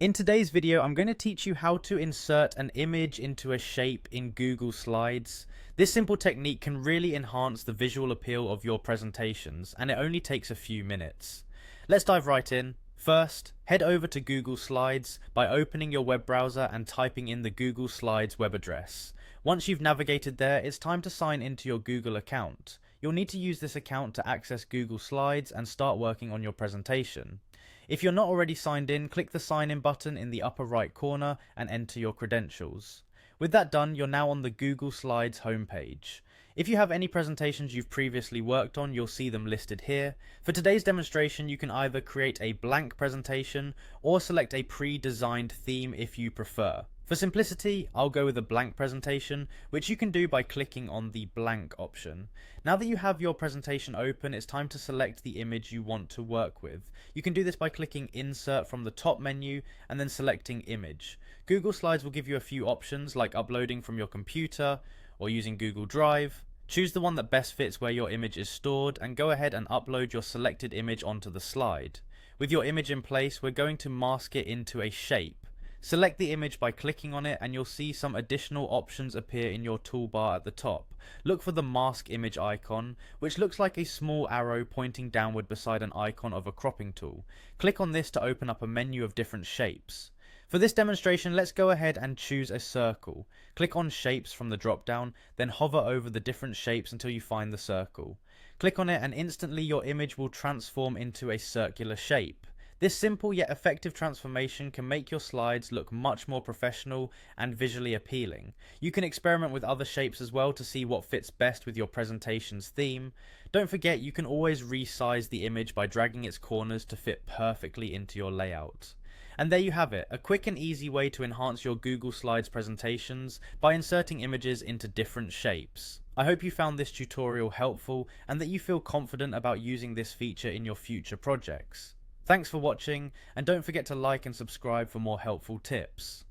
In today's video, I'm going to teach you how to insert an image into a shape in Google Slides. This simple technique can really enhance the visual appeal of your presentations, and it only takes a few minutes. Let's dive right in. First, head over to Google Slides by opening your web browser and typing in the Google Slides web address. Once you've navigated there, it's time to sign into your Google account. You'll need to use this account to access Google Slides and start working on your presentation. If you're not already signed in, click the sign in button in the upper right corner and enter your credentials. With that done, you're now on the Google Slides homepage. If you have any presentations you've previously worked on, you'll see them listed here. For today's demonstration, you can either create a blank presentation or select a pre-designed theme if you prefer. For simplicity, I'll go with a blank presentation, which you can do by clicking on the blank option. Now that you have your presentation open, it's time to select the image you want to work with. You can do this by clicking Insert from the top menu and then selecting Image. Google Slides will give you a few options like uploading from your computer or using Google Drive. Choose the one that best fits where your image is stored and go ahead and upload your selected image onto the slide. With your image in place, we're going to mask it into a shape. Select the image by clicking on it and you'll see some additional options appear in your toolbar at the top. Look for the mask image icon, which looks like a small arrow pointing downward beside an icon of a cropping tool. Click on this to open up a menu of different shapes. For this demonstration, let's go ahead and choose a circle. Click on Shapes from the drop down, then hover over the different shapes until you find the circle. Click on it and instantly your image will transform into a circular shape. This simple yet effective transformation can make your slides look much more professional and visually appealing. You can experiment with other shapes as well to see what fits best with your presentation's theme. Don't forget, you can always resize the image by dragging its corners to fit perfectly into your layout. And there you have it, a quick and easy way to enhance your Google Slides presentations by inserting images into different shapes. I hope you found this tutorial helpful and that you feel confident about using this feature in your future projects. Thanks for watching, and don't forget to like and subscribe for more helpful tips.